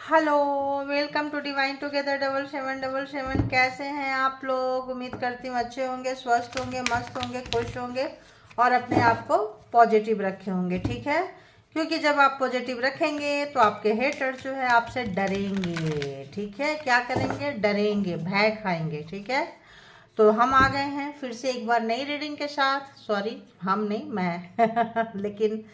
Hello, welcome to divine together 7777। कैसे हैं आप लोग? उम्मीद करती हूँ अच्छे होंगे, स्वस्थ होंगे, मस्त होंगे, खुश होंगे और अपने आप को पॉजिटिव रखे होंगे। ठीक है, क्योंकि जब आप पॉजिटिव रखेंगे तो आपके हेटर्स जो है आपसे डरेंगे। ठीक है, क्या करेंगे? डरेंगे, भय खाएंगे। ठीक है, तो हम आ गए हैं फिर से एक बार नई रीडिंग के साथ। सॉरी, हम नहीं, मैं लेकिन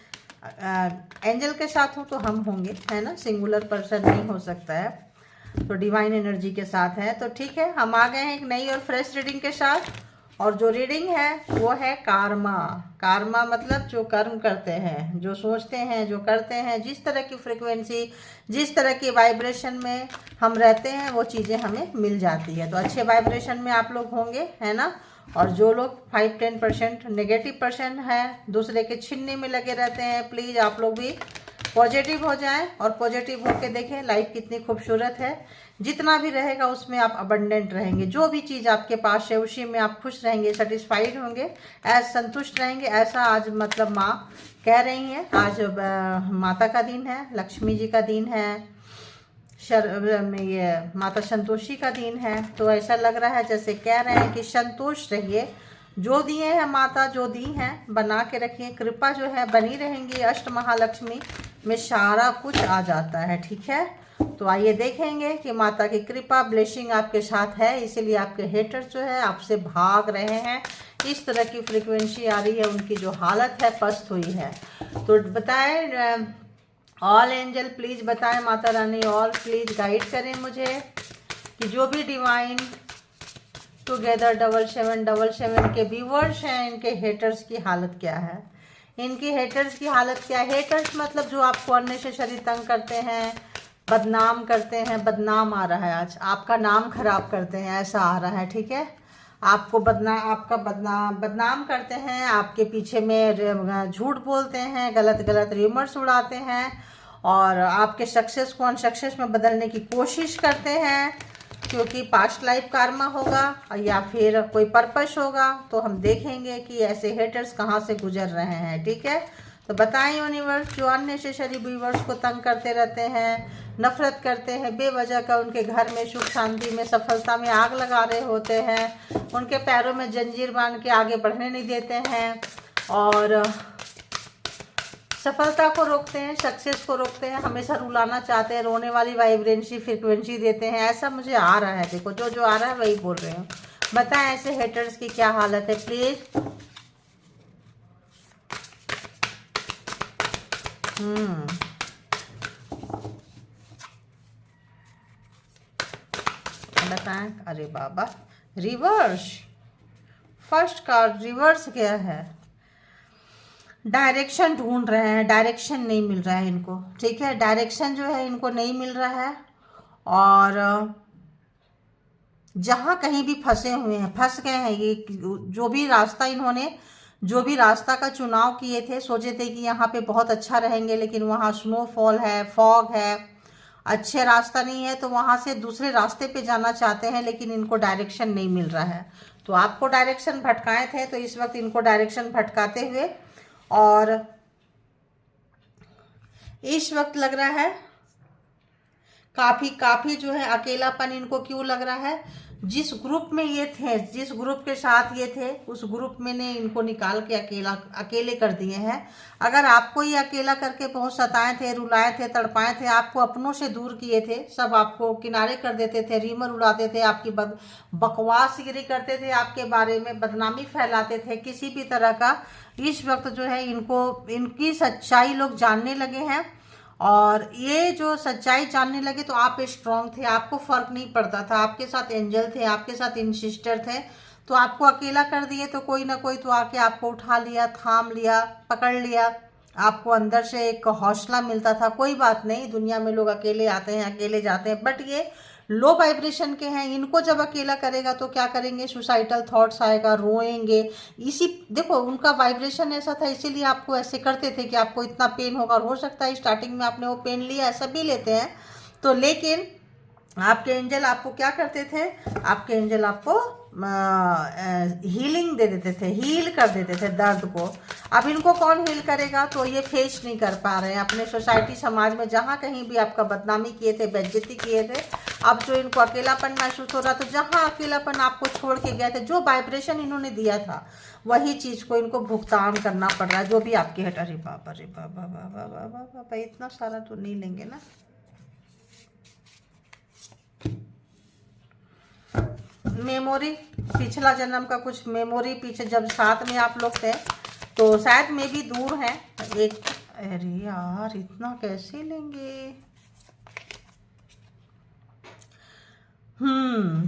एंजल के साथ हो तो हम होंगे, है ना, सिंगुलर पर्सन नहीं हो सकता है। तो डिवाइन एनर्जी के साथ है। तो ठीक है, हम आ गए हैं एक नई और फ्रेश रीडिंग के साथ। और जो रीडिंग है वो है कार्मा। कार्मा मतलब जो कर्म करते हैं, जो सोचते हैं, जो करते हैं, जिस तरह की फ्रिक्वेंसी, जिस तरह की वाइब्रेशन में हम रहते हैं वो चीज़ें हमें मिल जाती है। तो अच्छे वाइब्रेशन में आप लोग होंगे, है ना। और जो लोग 5-10% नेगेटिव पर्सन है, दूसरे के छीनने में लगे रहते हैं, प्लीज़ आप लोग भी पॉजिटिव हो जाएं और पॉजिटिव होके देखें लाइफ कितनी खूबसूरत है। जितना भी रहेगा उसमें आप अबंडेंट रहेंगे। जो भी चीज़ आपके पास है उसी में आप खुश रहेंगे, सेटिस्फाइड होंगे, संतुष्ट रहेंगे। ऐसा आज मतलब माँ कह रही हैं। आज माता का दिन है, लक्ष्मी जी का दिन है, ये माता संतोषी का दिन है। तो ऐसा लग रहा है जैसे कह रहे हैं कि संतुष्ट रहिए, जो दिए हैं माता, जो दी हैं बना के रखिए। कृपा जो है बनी रहेंगी। अष्ट महालक्ष्मी में सारा कुछ आ जाता है। ठीक है, तो आइए देखेंगे कि माता की कृपा, ब्लेसिंग आपके साथ है, इसीलिए आपके हेटर्स जो है आपसे भाग रहे हैं। इस तरह की फ्रिक्वेंसी आ रही है, उनकी जो हालत है पस्त हुई है। तो बताएं ऑल एंजल, प्लीज़ बताएं Mata Rani, all please guide करें मुझे कि जो भी डिवाइन टुगेदर 7777 के व्यूवर्स हैं, इनके हेटर्स की हालत क्या है। इनकी हेटर्स की हालत क्या है? हेटर्स मतलब जो आपको अननेसेसरी तंग करते हैं, बदनाम करते हैं। बदनाम आ रहा है आज, आपका नाम खराब करते हैं, ऐसा आ रहा है। ठीक है, आपको बदनाम करते हैं, आपके पीछे में झूठ बोलते हैं, गलत गलत र्यूमर्स उड़ाते हैं और आपके सक्सेस को अनसक्सेस में बदलने की कोशिश करते हैं। क्योंकि पास्ट लाइफ कार्मा होगा या फिर कोई पर्पस होगा, तो हम देखेंगे कि ऐसे हेटर्स कहाँ से गुजर रहे हैं। ठीक है, तो बताएं यूनिवर्स, जो अननेसेसरी व्यूवर्स को तंग करते रहते हैं, नफरत करते हैं बेवजह का, उनके घर में सुख शांति में सफलता में आग लगा रहे होते हैं, उनके पैरों में जंजीर बांध के आगे बढ़ने नहीं देते हैं और सफलता को रोकते हैं, सक्सेस को रोकते हैं, हमेशा रुलाना चाहते हैं, रोने वाली वाइब्रेंसी फ्रिक्वेंसी देते हैं। ऐसा मुझे आ रहा है। देखो, जो जो आ रहा है वही बोल रहे हूँ। बताएं ऐसे हेटर्स की क्या हालत है प्लीज। बताएं। अरे बाबा, रिवर्स, फर्स्ट कार्ड रिवर्स गया है। डायरेक्शन ढूंढ रहे हैं, डायरेक्शन नहीं मिल रहा है इनको। ठीक है, डायरेक्शन जो है इनको नहीं मिल रहा है और जहाँ कहीं भी फंसे हुए हैं, फंस गए हैं। ये जो भी रास्ता इन्होंने, जो भी रास्ता का चुनाव किए थे, सोचे थे कि यहाँ पे बहुत अच्छा रहेंगे, लेकिन वहाँ स्नोफॉल है, फॉग है, अच्छे रास्ता नहीं है, तो वहाँ से दूसरे रास्ते पे जाना चाहते हैं, लेकिन इनको डायरेक्शन नहीं मिल रहा है। तो आपको डायरेक्शन भटकाए थे, तो इस वक्त इनको डायरेक्शन भटकाते हुए और इस वक्त लग रहा है काफी काफी जो है अकेलापन इनको क्यों लग रहा है। जिस ग्रुप में ये थे, जिस ग्रुप के साथ ये थे, उस ग्रुप में ने इनको निकाल के अकेले कर दिए हैं। अगर आपको ये अकेला करके बहुत सताए थे, रुलाए थे, तड़पाए थे, आपको अपनों से दूर किए थे, सब आपको किनारे कर देते थे, रीमर उड़ाते थे, आपकी बकवासगिरी करते थे, आपके बारे में बदनामी फैलाते थे किसी भी तरह का, इस वक्त जो है इनको, इनकी सच्चाई लोग जानने लगे हैं। और ये जो सच्चाई जानने लगे तो आप स्ट्रांग थे, आपको फर्क नहीं पड़ता था, आपके साथ एंजल थे, आपके साथ इन सिस्टर थे, तो आपको अकेला कर दिए तो कोई ना कोई तो आके आपको उठा लिया, थाम लिया, पकड़ लिया। आपको अंदर से एक हौसला मिलता था, कोई बात नहीं, दुनिया में लोग अकेले आते हैं, अकेले जाते हैं, बट ये लो वाइब्रेशन के हैं। इनको जब अकेला करेगा तो क्या करेंगे? सुसाइडल थॉट्स आएगा, रोएंगे। इसी देखो, उनका वाइब्रेशन ऐसा था, इसीलिए आपको ऐसे करते थे कि आपको इतना पेन होगा। और हो सकता है स्टार्टिंग में आपने वो पेन लिया, ऐसा भी लेते हैं तो, लेकिन आपके एंजल आपको क्या करते थे, आपके एंजल आपको हीलिंग दे देते थे, हील कर देते थे दर्द को। अब इनको कौन हील करेगा, तो ये फेस नहीं कर पा रहे हैं अपने सोसाइटी समाज में, जहाँ कहीं भी आपका बदनामी किए थे, बेइज्जती किए थे। अब जो इनको अकेलापन महसूस हो रहा, तो जहाँ अकेलापन आपको छोड़ के गए थे, जो वाइब्रेशन इन्होंने दिया था, वही चीज को इनको भुगतान करना पड़ रहा है, जो भी आपके हट। अरे बाबा रे बाबा बाबा बाबा बाबा, इतना सारा तो नहीं लेंगे ना। मेमोरी, पिछला जन्म का कुछ मेमोरी, पीछे जब साथ में आप लोग थे, तो शायद में भी दूर है एक। अरे यार, इतना कैसे लेंगे।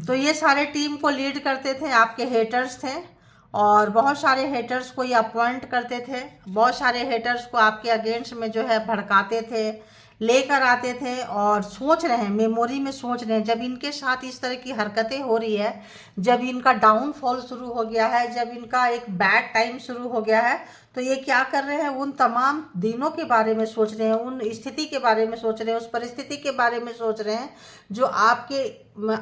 तो ये सारे टीम को लीड करते थे, आपके हेटर्स थे, और बहुत सारे हेटर्स को ये अपॉइंट करते थे, बहुत सारे हेटर्स को आपके अगेंस्ट में जो है भड़काते थे, लेकर आते थे। और सोच रहे हैं, मेमोरी में सोच रहे हैं, जब इनके साथ इस तरह की हरकतें हो रही है, जब इनका डाउनफॉल शुरू हो गया है, जब इनका एक बैड टाइम शुरू हो गया है, तो ये क्या कर रहे हैं, उन तमाम दिनों के बारे में सोच रहे हैं, उन स्थिति के बारे में सोच रहे हैं, उस परिस्थिति के बारे में सोच रहे हैं जो आपके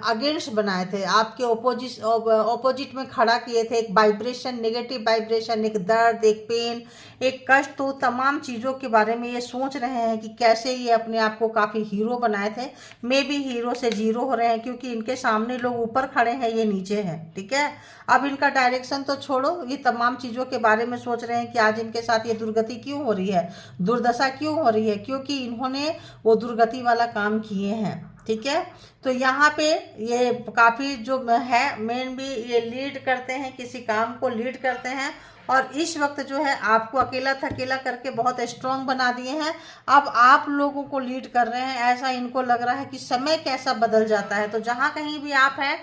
अगेंस्ट बनाए थे, आपके ऑपोजिट में खड़ा किए थे। एक वाइब्रेशन, नेगेटिव वाइब्रेशन, एक दर्द, एक पेन, एक कष्ट, तो तमाम चीज़ों के बारे में ये सोच रहे हैं कि कैसे ये अपने आप को काफ़ी हीरो बनाए थे। मे भी हीरो से जीरो हो रहे हैं, क्योंकि इनके सामने लोग ऊपर खड़े हैं, ये नीचे हैं। ठीक है, अब इनका डायरेक्शन तो छोड़ो, ये तमाम चीज़ों के बारे में सोच रहे हैं कि आज इनके साथ ये दुर्गति क्यों हो रही है, दुर्दशा क्यों हो रही है, क्योंकि इन्होंने वो दुर्गति वाला काम किए हैं। ठीक है, तो यहाँ पे ये काफ़ी जो है मेन भी ये लीड करते हैं, किसी काम को लीड करते हैं, और इस वक्त जो है आपको अकेला थकेला करके बहुत स्ट्रांग बना दिए हैं। अब आप लोगों को लीड कर रहे हैं, ऐसा इनको लग रहा है कि समय कैसा बदल जाता है। तो जहाँ कहीं भी आप हैं,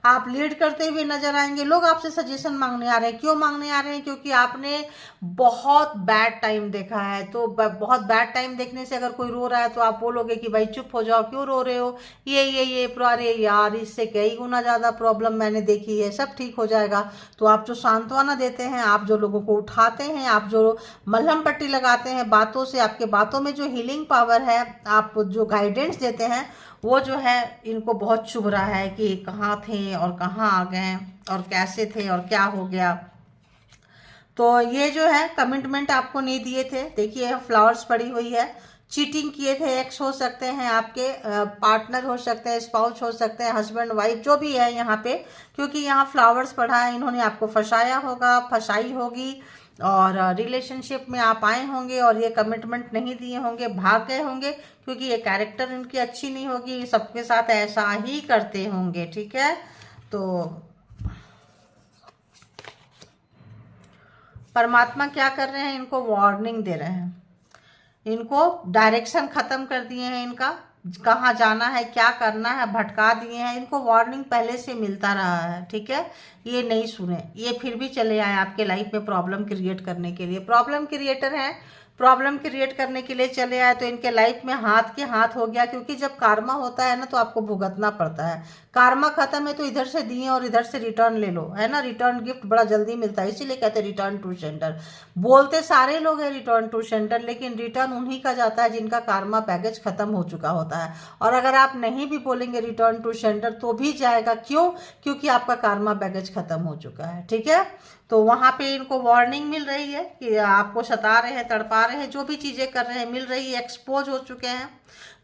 आप लीड करते हुए नजर आएंगे। लोग आपसे सजेशन मांगने आ रहे हैं, क्यों मांगने आ रहे हैं, क्योंकि आपने बहुत बैड टाइम देखा है। तो बहुत बैड टाइम देखने से अगर कोई रो रहा है, तो आप बोलोगे कि भाई चुप हो जाओ, क्यों रो रहे हो, ये अरे यार, इससे कई गुना ज़्यादा प्रॉब्लम मैंने देखी है, सब ठीक हो जाएगा। तो आप जो सांत्वना देते हैं, आप जो लोगों को उठाते हैं, आप जो मलहम पट्टी लगाते हैं बातों से, आपके बातों में जो हीलिंग पावर है, आप जो गाइडेंस देते हैं, वो जो है इनको बहुत चुभ रहा है कि कहाँ थे और कहाँ आ गए, और कैसे थे और क्या हो गया। तो ये जो है कमिटमेंट आपको नहीं दिए थे। देखिए, फ्लावर्स पड़ी हुई है, चीटिंग किए थे। एक्स हो सकते हैं, आपके पार्टनर हो सकते हैं, स्पाउस हो सकते हैं, हस्बैंड वाइफ, जो भी है यहाँ पे, क्योंकि यहाँ फ्लावर्स पढ़ा है, इन्होंने आपको फंसाया होगा, फंसाई होगी, और रिलेशनशिप में आप आए होंगे और ये कमिटमेंट नहीं दिए होंगे, भाग गए होंगे, क्योंकि ये कैरेक्टर इनकी अच्छी नहीं होगी, सबके साथ ऐसा ही करते होंगे। ठीक है, तो परमात्मा क्या कर रहे हैं, इनको वार्निंग दे रहे हैं, इनको डायरेक्शन खत्म कर दिए हैं, इनका कहाँ जाना है, क्या करना है, भटका दिए हैं। इनको वार्निंग पहले से मिलता रहा है। ठीक है, ये नहीं सुने, ये फिर भी चले आए आपके लाइफ में प्रॉब्लम क्रिएट करने के लिए। प्रॉब्लम क्रिएटर हैं, प्रॉब्लम क्रिएट करने के लिए चले आए, तो इनके लाइफ में हाथ के हाथ हो गया। क्योंकि जब कार्मा होता है ना, तो आपको भुगतना पड़ता है। कार्मा खत्म है तो इधर से दिए और इधर से रिटर्न ले लो, है ना। रिटर्न गिफ्ट बड़ा जल्दी मिलता है, इसीलिए कहते हैं रिटर्न टू सेंटर। बोलते सारे लोग हैं रिटर्न टू सेंटर, लेकिन रिटर्न उन्हीं का जाता है जिनका कार्मा पैकेज खत्म हो चुका होता है। और अगर आप नहीं भी बोलेंगे रिटर्न टू सेंटर, तो भी जाएगा। क्यों? क्योंकि आपका कार्मा पैकेज खत्म हो चुका है। ठीक है, तो वहां पे इनको वार्निंग मिल रही है कि आपको सता रहे हैं, तड़पा रहे हैं, जो भी चीजें कर रहे हैं मिल रही है, एक्सपोज हो चुके हैं।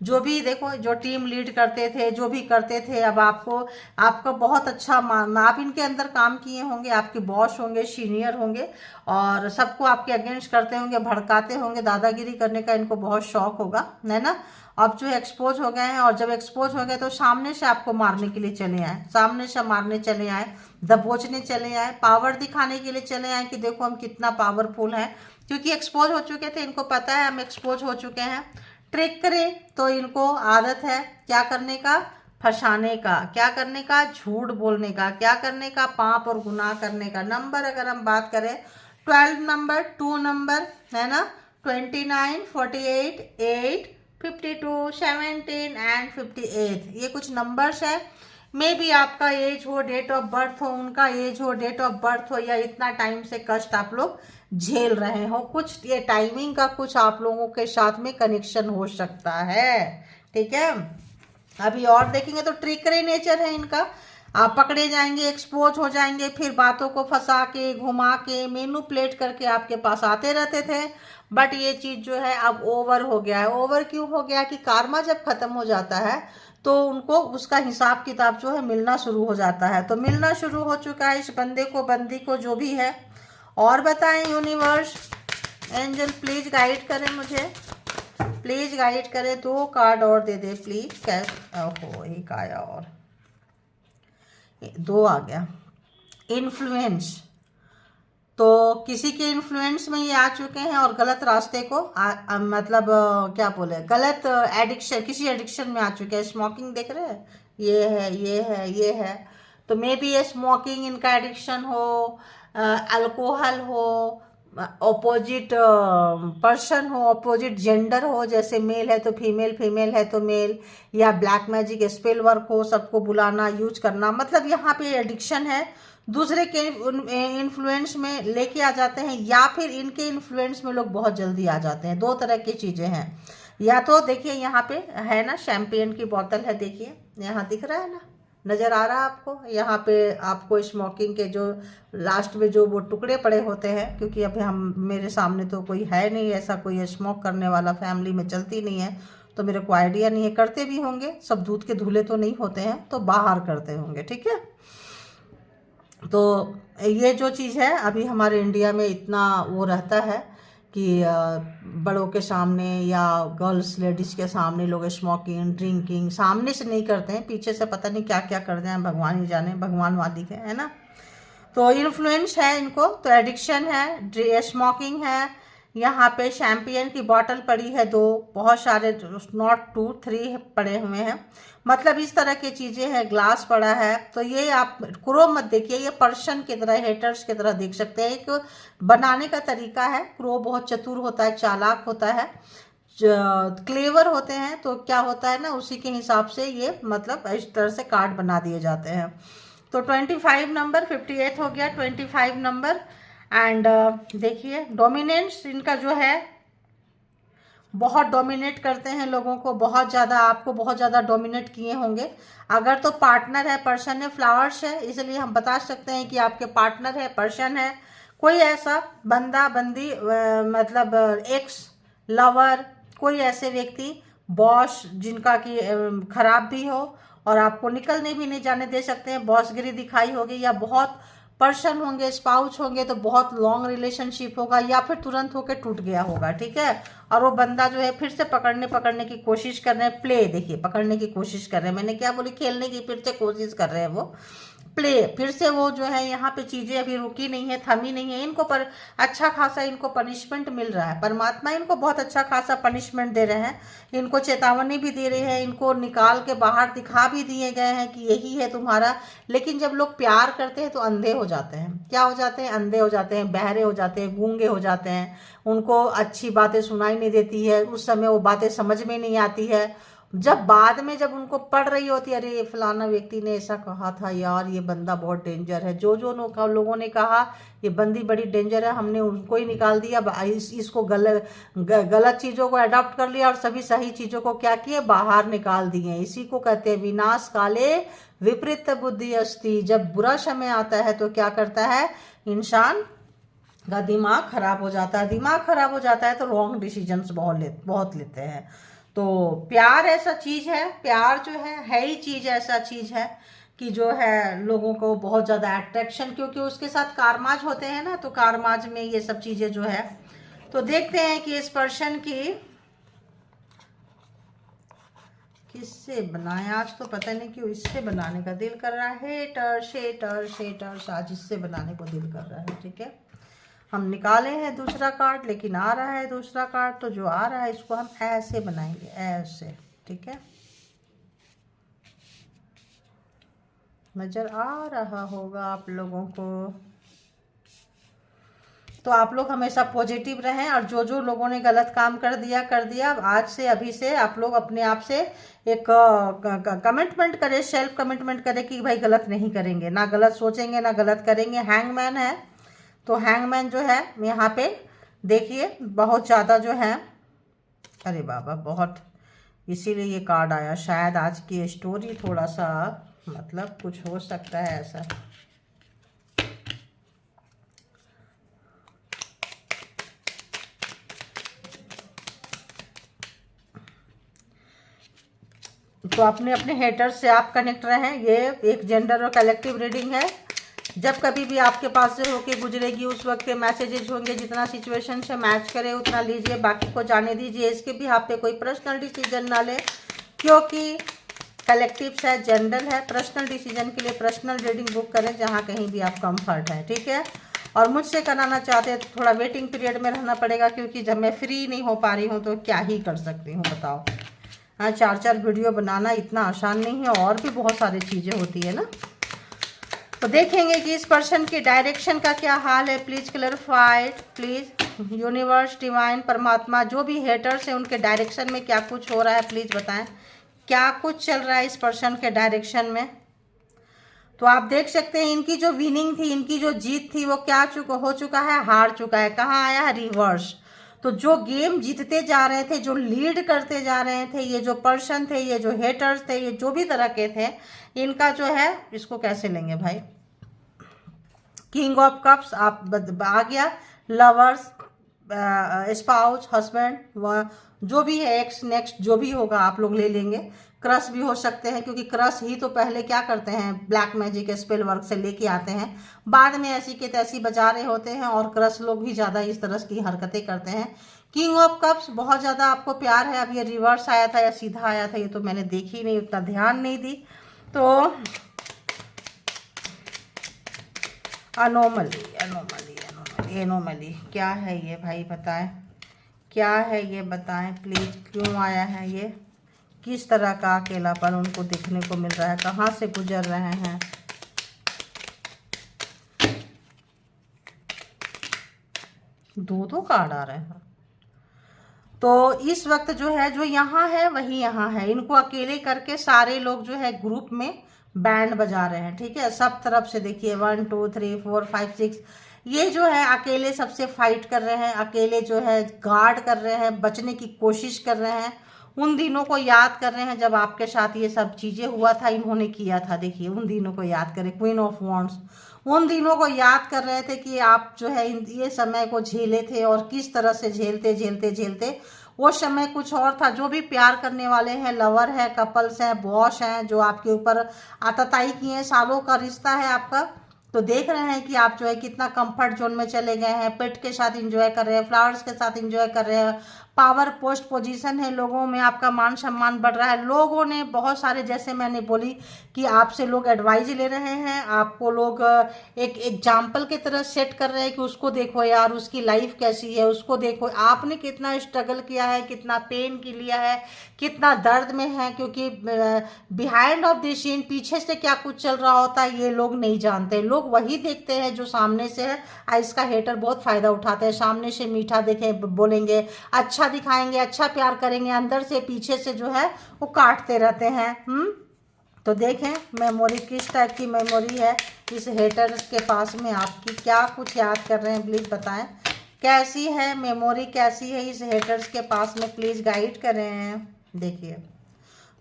जो भी देखो, जो टीम लीड करते थे, जो भी करते थे, अब आपको बहुत अच्छा आप इनके अंदर काम किए होंगे, आपके बॉस होंगे, सीनियर होंगे, और सबको आपके अगेंस्ट करते होंगे, भड़काते होंगे, दादागिरी करने का इनको बहुत शौक होगा, है ना। अब जो एक्सपोज हो गए हैं, और जब एक्सपोज हो गए तो सामने से आपको मारने के लिए चले आए, सामने से मारने चले आए, दबोचने चले आए, पावर दिखाने के लिए चले आए कि देखो हम कितना पावरफुल हैं। क्योंकि एक्सपोज हो चुके थे, इनको पता है हम एक्सपोज हो चुके हैं। ट्रिक करें तो इनको आदत है क्या करने का, फंसाने का, क्या करने का, झूठ बोलने का, क्या करने का, पाप और गुनाह करने का। नंबर अगर हम बात करें, 12 नंबर, 2 नंबर, है ना, 29, 48, 8, 52, 17 एंड 58, ये कुछ नंबर्स है। मे भी आपका एज हो, डेट ऑफ बर्थ हो, उनका एज हो, डेट ऑफ बर्थ हो, या इतना टाइम से कष्ट आप लोग झेल रहे हो, कुछ ये टाइमिंग का कुछ आप लोगों के साथ में कनेक्शन हो सकता है। ठीक है, अभी और देखेंगे तो ट्रिकरी नेचर है इनका, आप पकड़े जाएंगे, एक्सपोज हो जाएंगे, फिर बातों को फंसा के, घुमा के, मैनिपुलेट करके आपके पास आते रहते थे। बट ये चीज़ जो है अब ओवर हो गया है। ओवर क्यों हो गया कि कार्मा जब खत्म हो जाता है तो उनको उसका हिसाब किताब जो है मिलना शुरू हो जाता है। तो मिलना शुरू हो चुका है इस बंदे को, बंदी को, जो भी है। और बताएं यूनिवर्स, एंजल प्लीज गाइड करें मुझे, प्लीज गाइड करें। 2 कार्ड और दे दे प्लीज। कैसे, ओहो एक आया और 2 आ गया। इन्फ्लुएंस, तो किसी के इन्फ्लुएंस में ये आ चुके हैं और गलत रास्ते को मतलब क्या बोले, गलत एडिक्शन, किसी एडिक्शन में आ चुके हैं। स्मोकिंग देख रहे हैं, ये है, ये है, ये है। तो मे बी ये स्मोकिंग इनका एडिक्शन हो, अल्कोहल हो, ऑपोजिट पर्सन हो, ऑपोजिट जेंडर हो, जैसे मेल है तो फीमेल, फीमेल है तो मेल, या ब्लैक मैजिक स्पेल वर्क हो, सबको बुलाना, यूज करना। मतलब यहाँ पे एडिक्शन है, दूसरे के इन्फ्लुएंस में लेके आ जाते हैं, या फिर इनके इन्फ्लुएंस में लोग बहुत जल्दी आ जाते हैं। 2 तरह की चीज़ें हैं। या तो देखिए यहाँ पे है ना, शैम्पेन की बोतल है, देखिए यहाँ दिख रहा है ना, नज़र आ रहा है आपको। यहाँ पे आपको स्मोकिंग के जो लास्ट में जो वो टुकड़े पड़े होते हैं, क्योंकि अभी हम, मेरे सामने तो कोई है नहीं ऐसा, कोई स्मोक करने वाला फैमिली में चलती नहीं है, तो मेरे को आइडिया नहीं है। करते भी होंगे, सब दूध के धुले तो नहीं होते हैं, तो बाहर करते होंगे, ठीक है। तो ये जो चीज़ है अभी हमारे इंडिया में इतना वो रहता है कि बड़ों के सामने या गर्ल्स लेडीज़ के सामने लोग स्मोकिंग, ड्रिंकिंग सामने से नहीं करते हैं, पीछे से पता नहीं क्या क्या करते हैं, भगवान ही जाने, भगवान मालिक है ना। तो इन्फ्लुएंस है इनको, तो एडिक्शन है, स्मोकिंग है। यहाँ पे शैम्पियन की बोतल पड़ी है 2, बहुत सारे, नॉट 2 3 पड़े हुए हैं। मतलब इस तरह की चीज़ें हैं, ग्लास पड़ा है। तो ये आप क्रो मत देखिए, ये पर्सन की तरह, हेटर्स की तरह देख सकते हैं। एक बनाने का तरीका है, क्रो बहुत चतुर होता है, चालाक होता है, क्लेवर होते हैं। तो क्या होता है ना, उसी के हिसाब से ये मतलब इस तरह से कार्ड बना दिए जाते हैं। तो 25 नंबर, 58 हो गया, 25 नंबर। एंड देखिए डोमिनेंस इनका जो है, बहुत डोमिनेट करते हैं लोगों को, बहुत ज़्यादा, आपको बहुत ज़्यादा डोमिनेट किए होंगे। अगर तो पार्टनर है, पर्सन है, फ्लावर्स है, इसलिए हम बता सकते हैं कि आपके पार्टनर है, पर्सन है, कोई ऐसा बंदा, बंदी, मतलब एक्स, लवर, कोई ऐसे व्यक्ति, बॉस जिनका कि खराब भी हो और आपको निकलने भी नहीं जाने दे सकते हैं, बॉसगिरी दिखाई होगी, या बहुत पर्सन होंगे, स्पाउस होंगे, तो बहुत लॉन्ग रिलेशनशिप होगा, या फिर तुरंत होके टूट गया होगा, ठीक है। और वो बंदा जो है फिर से पकड़ने की कोशिश कर रहे हैं, प्ले, देखिए पकड़ने की कोशिश कर रहे हैं, मैंने क्या बोली, खेलने की फिर से कोशिश कर रहे हैं वो, प्ले, फिर से वो जो है यहाँ पे चीज़ें अभी रुकी नहीं है, थमी नहीं है। इनको पर अच्छा खासा इनको पनिशमेंट मिल रहा है, परमात्मा इनको बहुत अच्छा खासा पनिशमेंट दे रहे हैं, इनको चेतावनी भी दे रहे हैं, इनको निकाल के बाहर दिखा भी दिए गए हैं कि यही है तुम्हारा। लेकिन जब लोग प्यार करते हैं तो अंधे हो जाते हैं, क्या हो जाते हैं, अंधे हो जाते हैं, बहरे हो जाते हैं, गूंगे हो जाते हैं, उनको अच्छी बातें सुनाई नहीं देती है, उस समय वो बातें समझ में नहीं आती है। जब बाद में जब उनको पड़ रही होती है, अरे ये फलाना व्यक्ति ने ऐसा कहा था यार, ये बंदा बहुत डेंजर है, जो लोगों ने कहा ये बंदी बड़ी डेंजर है, हमने उनको ही निकाल दिया, इसको गलत चीज़ों को अडॉप्ट कर लिया और सभी सही चीज़ों को क्या किए, बाहर निकाल दिए। इसी को कहते हैं विनाश काले विपरीत बुद्धि अस्ति। जब बुरा समय आता है तो क्या करता है, इंसान का दिमाग खराब हो जाता है, दिमाग खराब हो जाता है तो रॉन्ग डिसीजंस बहुत लेते हैं। तो प्यार ऐसा चीज़ है, प्यार जो है ही चीज़, ऐसा चीज़ है कि जो है लोगों को बहुत ज़्यादा अट्रैक्शन, क्योंकि उसके साथ कारमाज होते हैं ना, तो कारमाज में ये सब चीज़ें जो है। तो देखते हैं कि इस पर्सन की किससे बनाए, आज तो पता नहीं क्यों इससे बनाने का दिल कर रहा है, हेटर्स आज इससे बनाने को दिल कर रहा है, ठीक है। हम निकाले हैं दूसरा कार्ड, लेकिन आ रहा है दूसरा कार्ड, तो जो आ रहा है इसको हम ऐसे बनाएंगे, ऐसे, ठीक है। नजर आ रहा होगा आप लोगों को। तो आप लोग हमेशा पॉजिटिव रहें, और जो लोगों ने गलत काम कर दिया, आज से, अभी से आप लोग अपने आप से एक कमिटमेंट करें, सेल्फ कमिटमेंट करें कि भाई गलत नहीं करेंगे, ना गलत सोचेंगे, ना गलत करेंगे। हैंगमैन है, तो हैंगमैन जो है यहाँ पे देखिए बहुत ज़्यादा जो है, अरे बाबा बहुत, इसीलिए ये कार्ड आया। शायद आज की स्टोरी थोड़ा सा मतलब कुछ हो सकता है ऐसा। तो अपने अपने हेटर्स से आप कनेक्ट रहें। ये एक जेंडर और कलेक्टिव रीडिंग है। जब कभी भी आपके पास से होके गुजरेगी उस वक्त के मैसेजेज होंगे, जितना सिचुएशन से मैच करे उतना लीजिए, बाकी को जाने दीजिए। इसके भी आप पे कोई पर्सनल डिसीजन ना ले, क्योंकि कलेक्टिव है, जनरल है। पर्सनल डिसीजन के लिए पर्सनल रीडिंग बुक करें जहाँ कहीं भी आप कंफर्ट है, ठीक है। और मुझसे कराना चाहते हैं तो थोड़ा वेटिंग पीरियड में रहना पड़ेगा, क्योंकि जब मैं फ्री नहीं हो पा रही हूँ तो क्या ही कर सकती हूँ बताओ। हाँ, 4 वीडियो बनाना इतना आसान नहीं है, और भी बहुत सारी चीज़ें होती है ना। तो देखेंगे कि इस पर्सन की डायरेक्शन का क्या हाल है। Please clarified, please universe, divine, परमात्मा, जो भी हेटर्स हैं उनके डायरेक्शन में क्या कुछ हो रहा है प्लीज़ बताएं। क्या कुछ चल रहा है इस पर्सन के डायरेक्शन में। तो आप देख सकते हैं इनकी जो विनिंग थी, इनकी जो जीत थी, वो क्या हो चुका है, हार चुका है। कहाँ आया है, रिवर्स। तो जो गेम जीतते जा रहे थे, जो लीड करते जा रहे थे, ये जो पर्सन थे, ये जो हेटर्स थे, ये जो भी तरह के थे, इनका जो है, इसको कैसे लेंगे भाई। किंग ऑफ कप्स आप आ गया, लवर्स, स्पाउस, हस्बैंड, जो भी है, एक्स, नेक्स्ट जो भी होगा आप लोग ले लेंगे। क्रश भी हो सकते हैं, क्योंकि क्रश ही तो पहले क्या करते हैं, ब्लैक मैजिक स्पेल वर्क से लेके आते हैं, बाद में ऐसी के तैसी बजा रहे होते हैं, और क्रश लोग भी ज़्यादा इस तरह की हरकतें करते हैं। किंग ऑफ कप्स, बहुत ज़्यादा आपको प्यार है। अब ये रिवर्स आया था या सीधा आया था ये तो मैंने देखी नहीं, उतना ध्यान नहीं दी। तो अनोमली, अनोमली, अनोमली, एनोमली क्या है ये भाई बताएं, क्या है ये बताएं प्लीज़। क्यों आया है ये, किस तरह का अकेलापन उनको देखने को मिल रहा है, कहाँ से गुजर रहे हैं। दो कार्ड आ रहे हैं। तो इस वक्त जो है, जो यहाँ है वही यहाँ है। इनको अकेले करके सारे लोग जो है ग्रुप में बैंड बजा रहे हैं, ठीक है। सब तरफ से देखिए 1 2 3 4 5 6, ये जो है अकेले सबसे फाइट कर रहे हैं, अकेले जो है गार्ड कर रहे हैं, बचने की कोशिश कर रहे हैं। उन दिनों को याद कर रहे हैं जब आपके साथ ये सब चीज़ें हुआ था, इन्होंने किया था। देखिए उन दिनों को याद करें, क्वीन ऑफ वॉन्ड्स, उन दिनों को याद कर रहे थे कि आप जो है ये समय को झेले थे, और किस तरह से झेलते झेलते झेलते वो समय कुछ और था। जो भी प्यार करने वाले हैं, लवर है, कपल्स हैं, बॉस हैं, जो आपके ऊपर आतताई किए हैं, सालों का रिश्ता है आपका, तो देख रहे हैं कि आप जो है कितना कंफर्ट जोन में चले गए हैं, पेट के साथ एंजॉय कर रहे हैं, फ्लावर्स के साथ एंजॉय कर रहे हैं, पावर पोस्ट पोजीशन है, लोगों में आपका मान सम्मान बढ़ रहा है। लोगों ने बहुत सारे, जैसे मैंने बोली कि आपसे लोग एडवाइस ले रहे हैं, आपको लोग एक एग्जाम्पल की तरह सेट कर रहे हैं कि उसको देखो यार, उसकी लाइफ कैसी है, उसको देखो, आपने कितना स्ट्रगल किया है, कितना पेन की लिया है, कितना दर्द में है, क्योंकि बिहाइंड ऑफ द सीन, पीछे से क्या कुछ चल रहा होता है ये लोग नहीं जानते। लोग वही देखते हैं जो सामने से है। इसका हेटर बहुत फ़ायदा उठाते हैं, सामने से मीठा देखें बोलेंगे, अच्छा दिखाएंगे, अच्छा प्यार करेंगे, अंदर से पीछे से जो है वो काटते रहते हैं। तो देखें मेमोरी किस टाइप की मेमोरी है इस हेटर्स के पास में, आपकी क्या कुछ याद कर रहे हैं प्लीज़ बताएं। कैसी है मेमोरी, कैसी है इस हेटर्स के पास में, प्लीज़ गाइड करें। देखिए,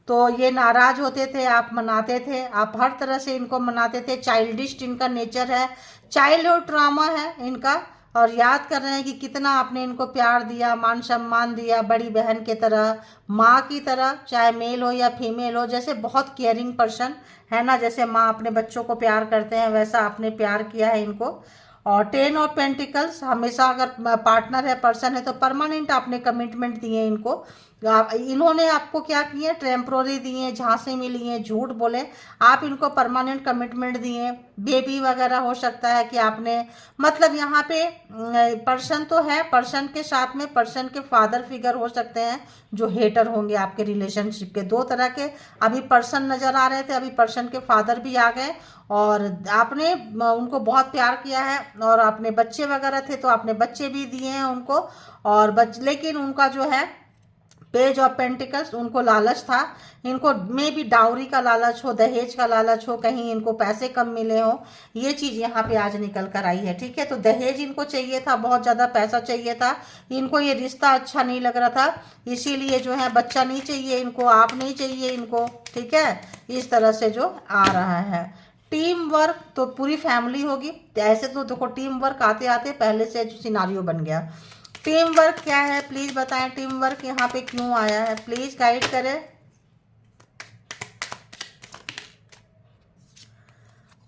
तो ये नाराज़ होते थे, आप मनाते थे, आप हर तरह से इनको मनाते थे। चाइल्डिश इनका नेचर है, चाइल्डहुड ट्रॉमा है इनका, और याद कर रहे हैं कि कितना आपने इनको प्यार दिया, मान सम्मान दिया, बड़ी बहन की तरह, माँ की तरह, चाहे मेल हो या फीमेल हो। जैसे बहुत केयरिंग पर्सन है ना, जैसे माँ अपने बच्चों को प्यार करते हैं, वैसा आपने प्यार किया है इनको। और 10 ऑफ पेंटिकल्स, हमेशा अगर पार्टनर है, पर्सन है, तो परमानेंट आपने कमिटमेंट दिए इनको। इन्होंने आपको क्या किए, टेम्प्रोरी दिए, झांसे में लिए, झूठ बोले, आप इनको परमानेंट कमिटमेंट दिए। बेबी वगैरह हो सकता है कि आपने, मतलब यहाँ पे पर्सन तो है, पर्सन के साथ में पर्सन के फादर फिगर हो सकते हैं जो हेटर होंगे आपके रिलेशनशिप के। 2 तरह के अभी पर्सन नज़र आ रहे थे, अभी पर्सन के फादर भी आ गए, और आपने उनको बहुत प्यार किया है, और अपने बच्चे वगैरह थे तो आपने बच्चे भी दिए हैं उनको, और लेकिन उनका जो है पेज ऑफ पेंटिकल्स, उनको लालच था, इनको मे भी डाउरी का लालच हो, दहेज का लालच हो, कहीं इनको पैसे कम मिले हो, ये चीज़ यहाँ पे आज निकल कर आई है। ठीक है, तो दहेज इनको चाहिए था, बहुत ज़्यादा पैसा चाहिए था, इनको ये रिश्ता अच्छा नहीं लग रहा था, इसीलिए जो है बच्चा नहीं चाहिए इनको, आप नहीं चाहिए इनको। ठीक है, इस तरह से जो आ रहा है। टीम वर्क तो पूरी फैमिली होगी, ऐसे तो देखो टीम वर्क आते आते पहले से जो सिनारियो बन गया। टीम वर्क क्या है प्लीज बताएं, टीम वर्क यहाँ पे क्यों आया है, प्लीज गाइड करें।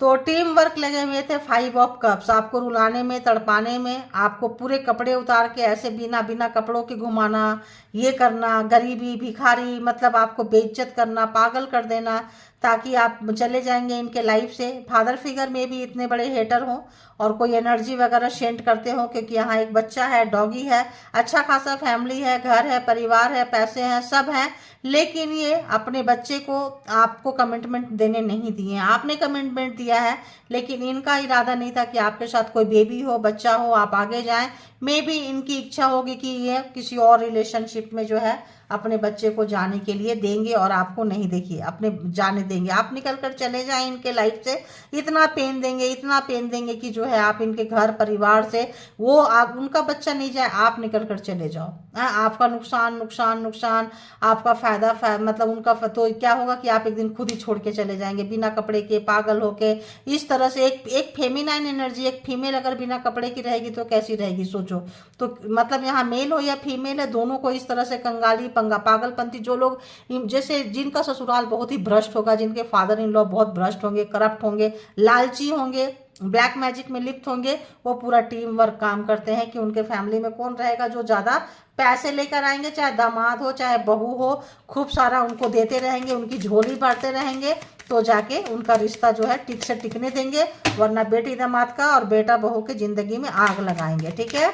तो टीम वर्क लगे हुए थे 5 ऑफ कप्स, आपको रुलाने में, तड़पाने में, आपको पूरे कपड़े उतार के ऐसे बिना बिना कपड़ों के घुमाना, ये करना, गरीबी भिखारी मतलब आपको बेइज्जत करना, पागल कर देना, ताकि आप चले जाएंगे इनके लाइफ से। फादर फिगर में भी इतने बड़े हेटर हों और कोई एनर्जी वगैरह सेंड करते हो, क्योंकि यहाँ एक बच्चा है, डॉगी है, अच्छा खासा फैमिली है, घर है, परिवार है, पैसे हैं, सब हैं, लेकिन ये अपने बच्चे को आपको कमिटमेंट देने नहीं दिए। आपने कमिटमेंट दिया है, लेकिन इनका इरादा नहीं था कि आपके साथ कोई बेबी हो, बच्चा हो, आप आगे जाएं। मे बी इनकी इच्छा होगी कि ये किसी और रिलेशनशिप में जो है अपने बच्चे को जाने के लिए देंगे और आपको नहीं, देखिए अपने जाने देंगे, आप निकल कर चले जाएं इनके लाइफ से। इतना पेन देंगे, इतना पेन देंगे कि जो है आप इनके घर परिवार से, वो आप उनका बच्चा नहीं जाए, आप निकल कर चले जाओ। आपका नुकसान नुकसान नुकसान, आपका फायदा मतलब उनका तो क्या होगा कि आप एक दिन खुद ही छोड़ के चले जाएंगे बिना कपड़े के, पागल होके। इस तरह से एक फेमिनाइन एनर्जी, एक फीमेल अगर बिना कपड़े की रहेगी तो कैसी रहेगी सोचो। तो मतलब यहाँ मेल हो या फीमेल है, दोनों को इस तरह से कंगाली पंगा पागलपंती, जो लोग जैसे जिनका ससुराल बहुत ही भ्रष्ट होगा, जिनके फादर इन लॉ बहुत भ्रष्ट होंगे, करप्ट होंगे, लालची होंगे, ब्लैक मैजिक में लिप्त होंगे, वो पूरा टीम वर्क काम करते हैं कि उनके फैमिली में कौन रहेगा जो ज़्यादा पैसे लेकर आएंगे, चाहे दामाद हो चाहे बहू हो, खूब सारा उनको देते रहेंगे, उनकी झोली भरते रहेंगे, तो जाके उनका रिश्ता जो है टिक से टिकने देंगे, वरना बेटी दामाद का और बेटा बहू की जिंदगी में आग लगाएंगे। ठीक है,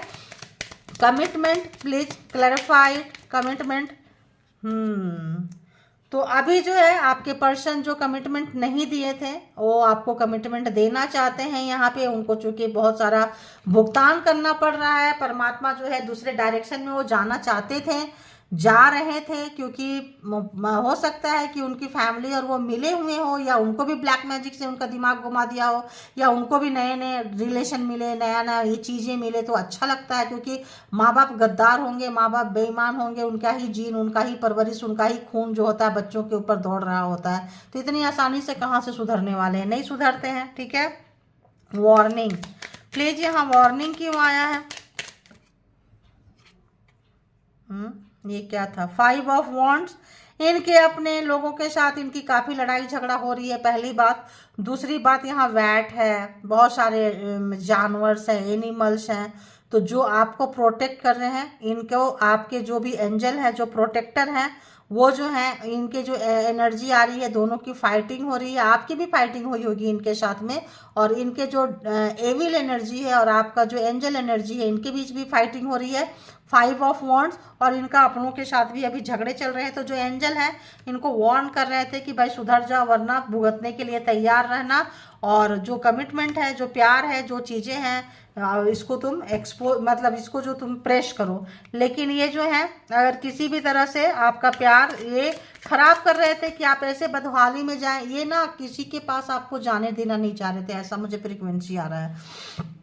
कमिटमेंट प्लीज क्लैरिफाइड, कमिटमेंट। तो अभी जो है आपके पर्सन जो कमिटमेंट नहीं दिए थे, वो आपको कमिटमेंट देना चाहते हैं। यहाँ पे उनको चूंकि बहुत सारा भुगतान करना पड़ रहा है, परमात्मा जो है दूसरे डायरेक्शन में वो जाना चाहते थे, जा रहे थे, क्योंकि हो सकता है कि उनकी फैमिली और वो मिले हुए हो, या उनको भी ब्लैक मैजिक से उनका दिमाग घुमा दिया हो, या उनको भी नए नए रिलेशन मिले, नया नया ये चीज़ें मिले तो अच्छा लगता है, क्योंकि माँ बाप गद्दार होंगे, माँ बाप बेईमान होंगे, उनका ही जीन, उनका ही परवरिश, उनका ही खून जो होता है बच्चों के ऊपर दौड़ रहा होता है, तो इतनी आसानी से कहाँ से सुधरने वाले हैं, नहीं सुधरते हैं। ठीक है, वार्निंग प्लीज, यहाँ वार्निंग क्यों आया है? ये क्या था? 5 ऑफ वॉन्ड्स, इनके अपने लोगों के साथ इनकी काफ़ी लड़ाई झगड़ा हो रही है, पहली बात। दूसरी बात, यहाँ वैट है, बहुत सारे जानवर्स हैं, एनिमल्स हैं, तो जो आपको प्रोटेक्ट कर रहे हैं, इनको आपके जो भी एंजल है, जो प्रोटेक्टर हैं, वो जो है इनके जो एनर्जी आ रही है, दोनों की फाइटिंग हो रही है, आपकी भी फाइटिंग हुई होगी इनके साथ में, और इनके जो एविल एनर्जी है और आपका जो एंजल एनर्जी है, इनके बीच भी फाइटिंग हो रही है। 5 ऑफ वॉन्ड्स, और इनका अपनों के साथ भी अभी झगड़े चल रहे हैं, तो जो एंजल है इनको वार्न कर रहे थे कि भाई सुधर जाओ, वरना भुगतने के लिए तैयार रहना, और जो कमिटमेंट है, जो प्यार है, जो चीज़ें हैं, इसको तुम मतलब इसको जो तुम प्रेस करो। लेकिन ये जो है अगर किसी भी तरह से आपका प्यार ये खराब कर रहे थे कि आप ऐसे बदहाली में जाएं, ये ना किसी के पास आपको जाने देना नहीं चाह रहे थे, ऐसा मुझे फ्रीक्वेंसी आ रहा है।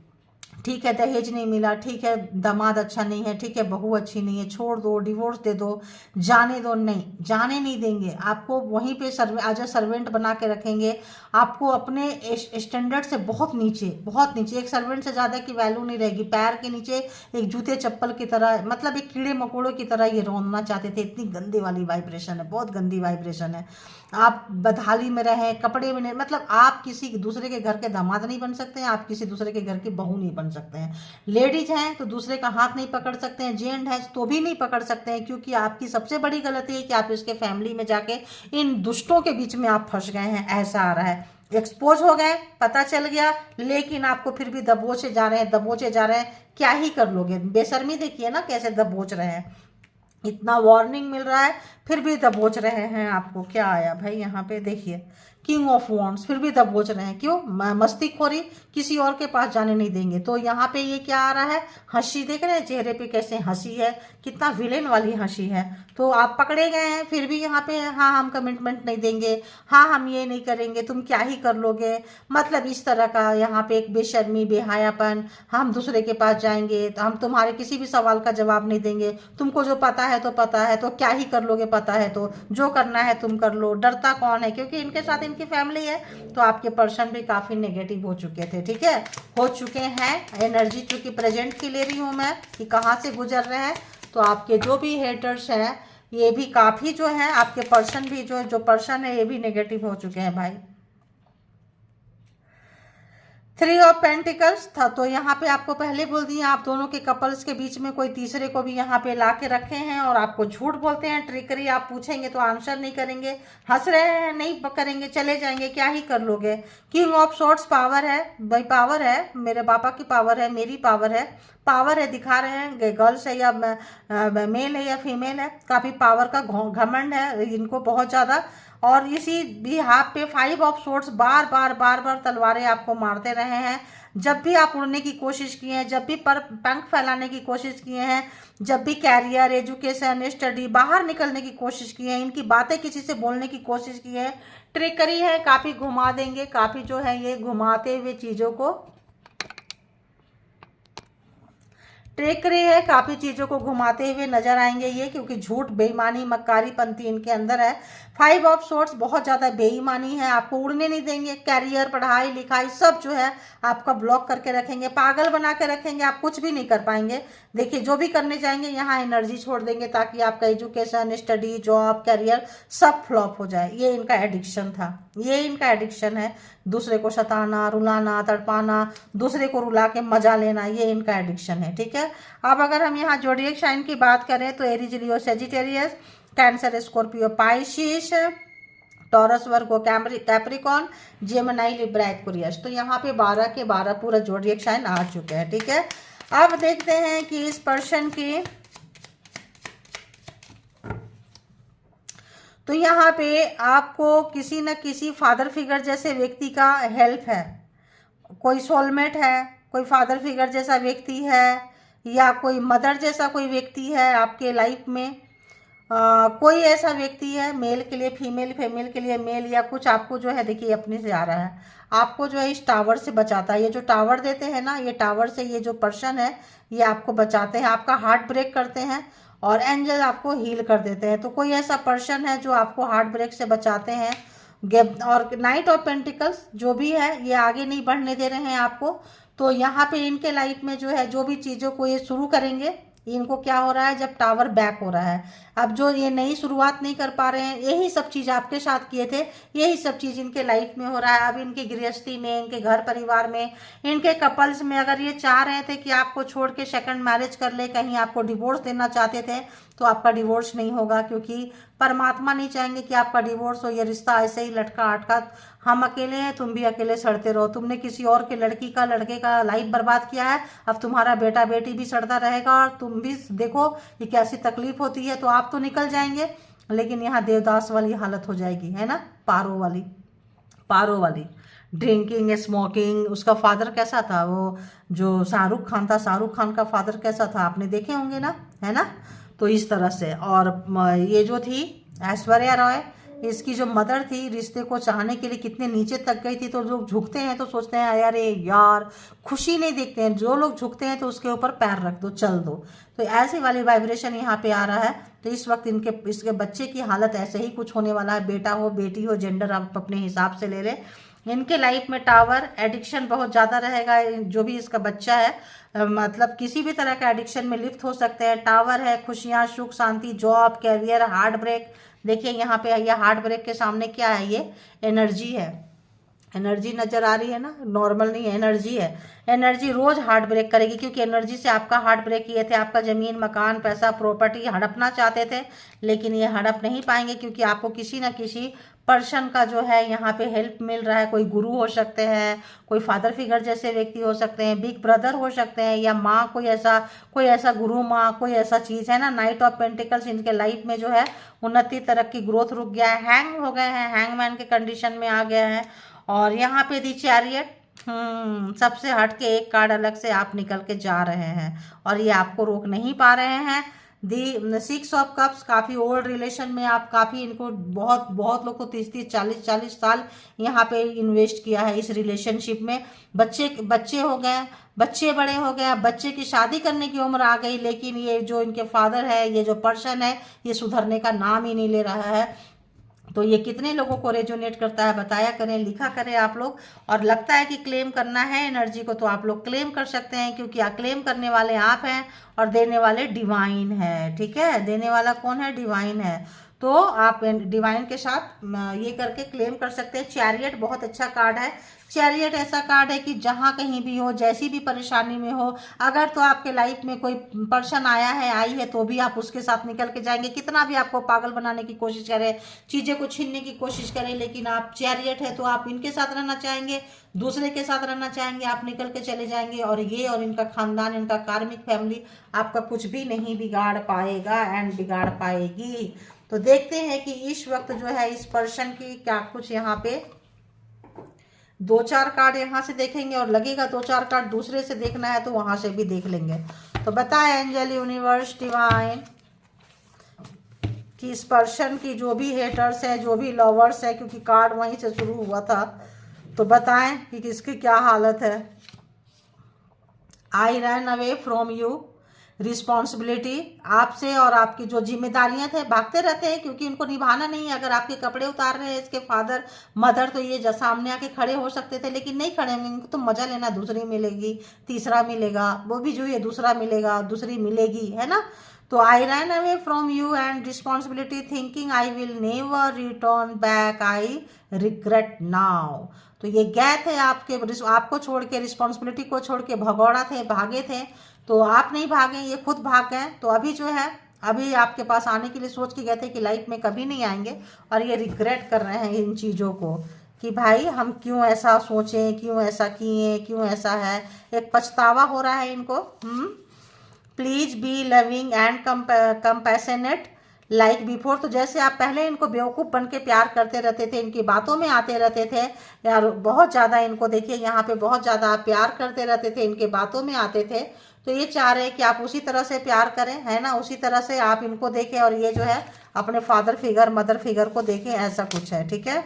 ठीक है, दहेज नहीं मिला, ठीक है, दामाद अच्छा नहीं है, ठीक है, बहू अच्छी नहीं है, छोड़ दो, डिवोर्स दे दो, जाने दो, नहीं जाने नहीं देंगे आपको, वहीं पे एज अ सर्वेंट बना के रखेंगे आपको, अपने स्टैंडर्ड से बहुत नीचे, बहुत नीचे, एक सर्वेंट से ज़्यादा की वैल्यू नहीं रहेगी, पैर के नीचे एक जूते चप्पल की तरह, मतलब एक कीड़े मकोड़ों की तरह ये रोना चाहते थे। इतनी गंदी वाली वाइब्रेशन है, बहुत गंदी वाइब्रेशन है। आप बदहाली में रहें, कपड़े में नहीं, मतलब आप किसी दूसरे के घर के दामाद नहीं बन सकते हैं, आप किसी दूसरे के घर की बहू नहीं बन सकते हैं। लेडीज हैं तो दूसरे का हाथ नहीं पकड़ सकते हैं, जेंट है तो भी नहीं पकड़ सकते हैं, क्योंकि आपकी सबसे बड़ी गलती है कि आप इसके फैमिली में जाके इन दुष्टों के बीच में आप फंस गए हैं, ऐसा आ रहा है। एक्सपोज हो गए, पता चल गया, लेकिन आपको फिर भी दबोचे जा रहे हैं, दबोचे जा रहे हैं, क्या ही कर लोगे? बेशर्मी देखिए ना कैसे दबोच रहे हैं। इतना वार्निंग मिल रहा है, फिर भी दबोच रहे हैं आपको। क्या आया भाई यहाँ पे, देखिए किंग ऑफ वॉन्ड्स, फिर भी दबोच रहे हैं। क्यों? मस्तीखोरी, किसी और के पास जाने नहीं देंगे। तो यहाँ पे ये क्या आ रहा है, हंसी, देख रहे हैं चेहरे पे कैसे हंसी है, कितना विलेन वाली हंसी है। तो आप पकड़े गए हैं, फिर भी यहाँ पे हाँ हम कमिटमेंट नहीं देंगे, हाँ हम ये नहीं करेंगे, तुम क्या ही कर लोगे, मतलब इस तरह का यहाँ पे एक बेशर्मी, बेहायापन, हम दूसरे के पास जाएंगे तो हम तुम्हारे किसी भी सवाल का जवाब नहीं देंगे, तुमको जो पता है तो पता है, तो क्या ही कर लोगे, पता है तो जो करना है तुम कर लो, डरता कौन है। क्योंकि इनके साथ इनकी फैमिली है, तो आपके पर्सन भी काफ़ी नेगेटिव हो चुके थे, ठीक है, हो चुके हैं। एनर्जी चूंकि प्रेजेंट की ले रही हूँ मैं कि कहाँ से गुजर रहे हैं, तो आपके जो भी हेटर्स हैं ये भी काफ़ी जो है, आपके पर्सन भी जो पर्सन है ये भी नेगेटिव हो चुके हैं भाई। 3 ऑफ पेंटिकल्स था, तो यहाँ पे आपको पहले बोल दिया, आप दोनों के कपल्स के बीच में कोई तीसरे को भी यहाँ पे ला के रखे हैं और आपको झूठ बोलते हैं, ट्रिकरी, आप पूछेंगे तो आंसर नहीं करेंगे, हंस रहे हैं, नहीं करेंगे, चले जाएंगे, क्या ही कर लोगे। किंग ऑफ सोर्ट्स, पावर है भाई, पावर है, मेरे पापा की पावर है, मेरी पावर है, दिखा रहे हैं, गर्ल्स है या मेल है या फीमेल है, काफ़ी पावर का घमंड है इनको बहुत ज़्यादा। और इसी भी हाथ पे 5 ऑफ सोर्ट्स, बार बार तलवारें आपको मारते रहे हैं। जब भी आप उड़ने की कोशिश किए हैं, जब भी पंख फैलाने की कोशिश किए हैं, जब भी कैरियर, एजुकेशन, स्टडी, बाहर निकलने की कोशिश की है, इनकी बातें किसी से बोलने की कोशिश की है, ट्रिकरी है, काफ़ी घुमा देंगे, काफ़ी जो है ये घुमाते हुए चीज़ों को, ट्रिकरी है, काफ़ी चीज़ों को घुमाते हुए नजर आएंगे ये, क्योंकि झूठ, बेईमानी, मक्कारी पंथी इनके अंदर है। 5 ऑफ सोर्ट्स, बहुत ज़्यादा बेईमानी है, आपको उड़ने नहीं देंगे, कैरियर, पढ़ाई लिखाई सब जो है आपका ब्लॉक करके रखेंगे, पागल बना के रखेंगे, आप कुछ भी नहीं कर पाएंगे। देखिए जो भी करने जाएंगे यहाँ एनर्जी छोड़ देंगे, ताकि आपका एजुकेशन, स्टडी, जॉब, कैरियर सब फ्लॉप हो जाए। ये इनका एडिक्शन था, ये इनका एडिक्शन है, दूसरे को सताना, रुलाना, तड़पाना, दूसरे को रुला के मजा लेना, ये इनका एडिक्शन है, ठीक है। अब अगर हम यहाँ जोडिएक साइन की बात करें तो Aries, Leo, Sagittarius, Cancer, Scorpio, Pisces, Taurus, Virgo, Capricorn, Gemini, Libra, Aquarius. तो यहाँ पे 12 के 12 पूरा जोडिएक साइन आ चुके हैं, ठीक है। अब देखते हैं कि इस पर्सन की, तो यहाँ पे आपको किसी न किसी फादर फिगर जैसे व्यक्ति का हेल्प है, कोई सोलमेट है, कोई फादर फिगर जैसा व्यक्ति है, या कोई मदर जैसा कोई व्यक्ति है आपके लाइफ में। कोई ऐसा व्यक्ति है, मेल के लिए फीमेल, फीमेल के लिए मेल, या कुछ आपको जो है, देखिए अपने से आ रहा है, आपको जो है इस टावर से बचाता है। ये जो टावर देते हैं ना, ये टावर से ये जो पर्सन है ये आपको बचाते हैं, आपका हार्ट ब्रेक करते हैं और एंजल आपको हील कर देते हैं। तो कोई ऐसा पर्सन है जो आपको हार्ट ब्रेक से बचाते हैं। और नाइट ऑफ पेंटिकल्स जो भी है ये आगे नहीं बढ़ने दे रहे हैं आपको। तो यहाँ पे इनके लाइफ में जो है, जो भी चीज़ों को ये शुरू करेंगे, इनको क्या हो रहा है, जब टावर बैक हो रहा है, अब जो ये नई शुरुआत नहीं कर पा रहे हैं, यही सब चीज़ आपके साथ किए थे, यही सब चीज़ इनके लाइफ में हो रहा है। अब इनकी गृहस्थी में, इनके घर परिवार में, इनके कपल्स में, अगर ये चाह रहे थे कि आपको छोड़ के सेकंड मैरिज कर ले, कहीं आपको डिवोर्स देना चाहते थे, तो आपका डिवोर्स नहीं होगा, क्योंकि परमात्मा नहीं चाहेंगे कि आपका डिवोर्स हो। ये रिश्ता ऐसे ही लटका अटका, हम अकेले हैं, तुम भी अकेले सड़ते रहो, तुमने किसी और के लड़की का, लड़के का लाइफ बर्बाद किया है, अब तुम्हारा बेटा बेटी भी सड़ता रहेगा और तुम भी देखो ये कैसी तकलीफ होती है। तो आप तो निकल जाएंगे, लेकिन यहाँ देवदास वाली हालत हो जाएगी, है ना, पारो वाली ड्रिंकिंग, स्मोकिंग। उसका फादर कैसा था, वो जो शाहरुख खान था, शाहरुख खान का फादर कैसा था आपने देखे होंगे ना, है ना। तो इस तरह से, और ये जो थी ऐश्वर्या रॉय, इसकी जो मदर थी, रिश्ते को चाहने के लिए कितने नीचे तक गई थी। तो लोग झुकते हैं तो सोचते हैं अरे यार, खुशी नहीं देखते हैं, जो लोग झुकते हैं तो उसके ऊपर पैर रख दो, चल दो। तो ऐसी वाली वाइब्रेशन यहाँ पे आ रहा है। तो इस वक्त इसके बच्चे की हालत ऐसे ही कुछ होने वाला है, बेटा हो बेटी हो, जेंडर आप अपने हिसाब से ले ले। इनके लाइफ में टावर एडिक्शन बहुत ज़्यादा रहेगा, जो भी इसका बच्चा है, मतलब किसी भी तरह का एडिक्शन में लिप्त हो सकते हैं। टावर है, खुशियाँ, सुख, शांति, जॉब, कैरियर, हार्ट ब्रेक। देखिए यहाँ पे ये हार्ट ब्रेक के सामने क्या है, ये एनर्जी है, एनर्जी नजर आ रही है ना, नॉर्मल नहीं है, एनर्जी है। एनर्जी रोज हार्ट ब्रेक करेगी, क्योंकि एनर्जी से आपका हार्ट ब्रेक किए थे। आपका जमीन, मकान, पैसा, प्रॉपर्टी हड़पना चाहते थे, लेकिन ये हड़प नहीं पाएंगे, क्योंकि आपको किसी ना किसी पर्सन का जो है यहाँ पे हेल्प मिल रहा है। कोई गुरु हो सकते हैं, कोई फादर फिगर जैसे व्यक्ति हो सकते हैं, बिग ब्रदर हो सकते हैं, या माँ, कोई ऐसा गुरु माँ, कोई ऐसा चीज़ है ना। नाइट ऑफ पेंटिकल्स इनके लाइफ में जो है उन्नति, तरक्की, ग्रोथ रुक गया है, हैंग हो गए हैं, हैंगमैन के कंडीशन में आ गया है। और यहाँ पे दी चैरियट, सबसे हट के एक कार्ड अलग से आप निकल के जा रहे हैं, और ये आपको रोक नहीं पा रहे हैं। दी 6 ऑफ कप्स, काफ़ी ओल्ड रिलेशन में आप काफ़ी इनको बहुत बहुत लोग को 30-30 40-40 साल यहाँ पे इन्वेस्ट किया है इस रिलेशनशिप में। बच्चे हो गए, बच्चे बड़े हो गए, बच्चे की शादी करने की उम्र आ गई, लेकिन ये जो इनके फादर है, ये जो पर्सन है, ये सुधरने का नाम ही नहीं ले रहा है। तो ये कितने लोगों को रेजोनेट करता है बताया करें, लिखा करें आप लोग। और लगता है कि क्लेम करना है एनर्जी को, तो आप लोग क्लेम कर सकते हैं, क्योंकि क्लेम करने वाले आप हैं और देने वाले डिवाइन है। ठीक है, देने वाला कौन है? डिवाइन है। तो आप डिवाइन के साथ ये करके क्लेम कर सकते हैं। चैरियट बहुत अच्छा कार्ड है। चैरियट ऐसा कार्ड है कि जहाँ कहीं भी हो, जैसी भी परेशानी में हो, अगर तो आपके लाइफ में कोई पर्सन आया है, आई है, तो भी आप उसके साथ निकल के जाएंगे। कितना भी आपको पागल बनाने की कोशिश करे, चीज़ें को छीनने की कोशिश करें, लेकिन आप चैरियट है तो आप इनके साथ रहना चाहेंगे, दूसरे के साथ रहना चाहेंगे, आप निकल के चले जाएंगे। और ये और इनका खानदान, इनका कार्मिक फैमिली आपका कुछ भी नहीं बिगाड़ पाएगा एंड बिगाड़ पाएगी। तो देखते हैं कि इस वक्त जो है इस पर्सन की क्या कुछ यहाँ पे 2-4 कार्ड यहाँ से देखेंगे, और लगेगा 2-4 कार्ड दूसरे से देखना है तो वहां से भी देख लेंगे। तो बताएं एंजल, यूनिवर्स, डिवाइन, कि इस पर्सन की जो भी हेटर्स है, जो भी लवर्स है, क्योंकि कार्ड वहीं से शुरू हुआ था, तो बताएं कि किसकी क्या हालत है। I run away from you, responsibility, आपसे और आपकी जो जिम्मेदारियां थे, भागते रहते हैं क्योंकि उनको निभाना नहीं है। अगर आपके कपड़े उतार रहे हैं इसके फादर मदर, तो ये सामने आके खड़े हो सकते थे, लेकिन नहीं खड़े होंगे। इनको तो मजा लेना, दूसरी मिलेगी, तीसरा मिलेगा, वो भी जो है दूसरा मिलेगा, दूसरी मिलेगी, है ना। तो I run away from you and responsibility, thinking I will never return back, I regret now. तो ये गए थे आपको छोड़ के, रिस्पॉन्सिबिलिटी को छोड़ के भगौड़ा थे, भागे थे। तो आप नहीं भागे, ये खुद भाग गए। तो अभी जो है, अभी आपके पास आने के लिए सोच के गए थे कि लाइफ में कभी नहीं आएंगे, और ये रिग्रेट कर रहे हैं इन चीज़ों को, कि भाई हम क्यों ऐसा सोचें, क्यों ऐसा किए, क्यों ऐसा है। एक पछतावा हो रहा है इनको। Please be loving and compassionate like before. तो जैसे आप पहले इनको बेवकूफ़ बन के प्यार करते रहते थे, इनकी बातों में आते रहते थे यार, बहुत ज़्यादा इनको देखिए यहाँ पे बहुत ज़्यादा आप प्यार करते रहते थे, इनके बातों में आते थे। तो ये चाह रहे हैं कि आप उसी तरह से प्यार करें, है ना, उसी तरह से आप इनको देखें, और ये जो है अपने फादर फिगर, मदर फिगर को देखें, ऐसा कुछ है। ठीक है,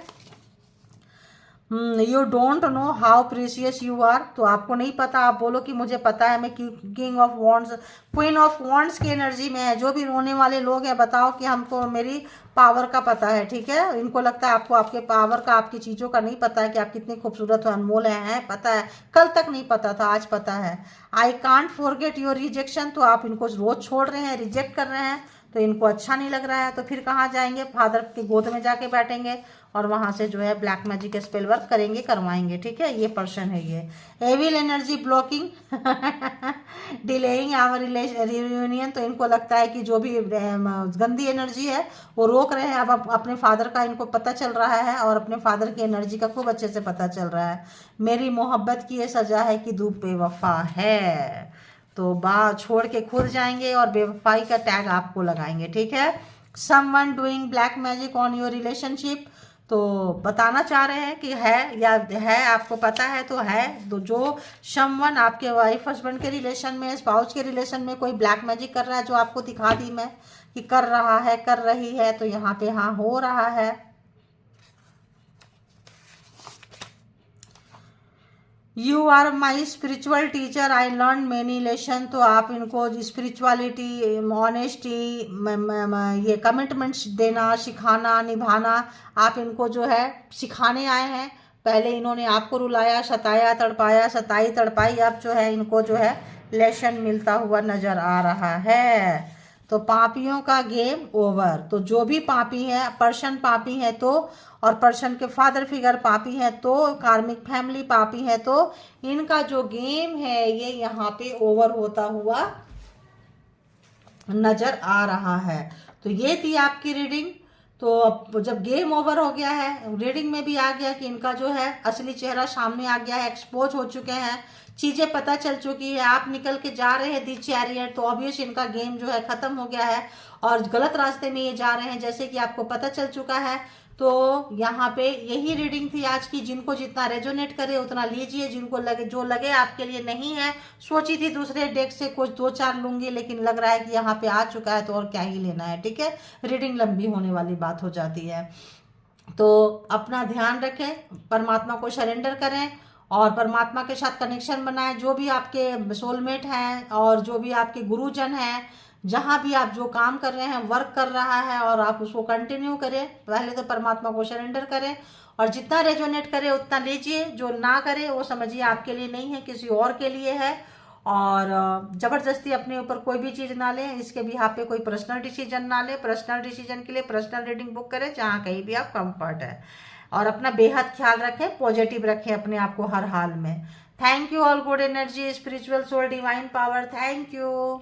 you don't know how precious you are. तो आपको नहीं पता, आप बोलो कि मुझे पता है। मैं king of wands, queen of wands की एनर्जी में है। जो भी रोने वाले लोग हैं, बताओ कि हमको मेरी पावर का पता है। ठीक है, इनको लगता है आपको आपके पावर का, आपकी चीज़ों का नहीं पता है कि आप कितनी खूबसूरत हो, अनमोल हैं, पता है। कल तक नहीं पता था, आज पता है। I can't forget your rejection. तो आप इनको रोज छोड़ रहे हैं, रिजेक्ट कर रहे हैं, तो इनको अच्छा नहीं लग रहा है। तो फिर कहाँ जाएंगे? फादर की गोद में जाके बैठेंगे, और वहां से जो है ब्लैक मैजिक स्पेल वर्क करेंगे, करवाएंगे। ठीक है, ये पर्सन है ये। Evil energy blocking, delaying our reunion. तो इनको लगता है कि जो भी गंदी एनर्जी है वो रोक रहे हैं। अब अपने फादर का इनको पता चल रहा है, और अपने फादर की एनर्जी का खूब अच्छे से पता चल रहा है। मेरी मोहब्बत की ये सजा है कि तू बेवफा है। तो छोड़ के खुद जाएंगे और बेवफाई का टैग आपको लगाएंगे। ठीक है, someone doing black magic on your relationship. तो बताना चाह रहे हैं कि है या है, आपको पता है तो है। तो जो समवन आपके वाइफ हस्बैंड के रिलेशन में, स्पाउस के रिलेशन में कोई ब्लैक मैजिक कर रहा है, जो आपको दिखा दी मैं कि कर रहा है, कर रही है, तो यहाँ पे हाँ हो रहा है। You are my spiritual teacher, I learn many lesson. तो आप इनको स्पिरिचुअलिटी, ऑनेस्टी, ये कमिटमेंट्स देना, सिखाना, निभाना, आप इनको जो है सिखाने आए हैं। पहले इन्होंने आपको रुलाया, सताया, तड़पाया, सताई तड़पाई, अब जो है इनको जो है लेसन मिलता हुआ नजर आ रहा है। तो पापियों का गेम ओवर। तो जो भी पापी है, पर्सन पापी है तो, और पर्सन के फादर फिगर पापी है तो, कार्मिक फैमिली पापी है तो, इनका जो गेम है ये यहाँ पे ओवर होता हुआ नजर आ रहा है। तो ये थी आपकी रीडिंग। तो अब जब गेम ओवर हो गया है, रीडिंग में भी आ गया कि इनका जो है असली चेहरा सामने आ गया है, एक्सपोज हो चुके हैं, चीजें पता चल चुकी है, आप निकल के जा रहे हैं दी चैरियट, तो ऑब्वियस इनका गेम जो है खत्म हो गया है और गलत रास्ते में ये जा रहे हैं, जैसे कि आपको पता चल चुका है। तो यहाँ पे यही रीडिंग थी आज की। जिनको जितना रेजोनेट करे उतना लीजिए, जिनको लगे, जो लगे आपके लिए नहीं है, सोची थी दूसरे डेक से कुछ 2-4 लूंगी, लेकिन लग रहा है कि यहाँ पे आ चुका है तो और क्या ही लेना है। ठीक है, रीडिंग लंबी होने वाली बात हो जाती है। तो अपना ध्यान रखें, परमात्मा को सरेंडर करें और परमात्मा के साथ कनेक्शन बनाएं। जो भी आपके सोलमेट हैं और जो भी आपके गुरुजन हैं, जहाँ भी आप जो काम कर रहे हैं, वर्क कर रहा है और आप उसको कंटिन्यू करें। पहले तो परमात्मा को सरेंडर करें और जितना रेजोनेट करे उतना लीजिए, जो ना करे वो समझिए आपके लिए नहीं है, किसी और के लिए है। और ज़बरदस्ती अपने ऊपर कोई भी चीज़ ना लें, इसके भी यहाँ पे कोई पर्सनल डिसीजन ना लें। पर्सनल डिसीजन के लिए पर्सनल रीडिंग बुक करें जहाँ कहीं भी आप कंफर्ट है। और अपना बेहद ख्याल रखें, पॉजिटिव रखें अपने आप को हर हाल में। Thank you all, good energy, spiritual soul, divine power, thank you.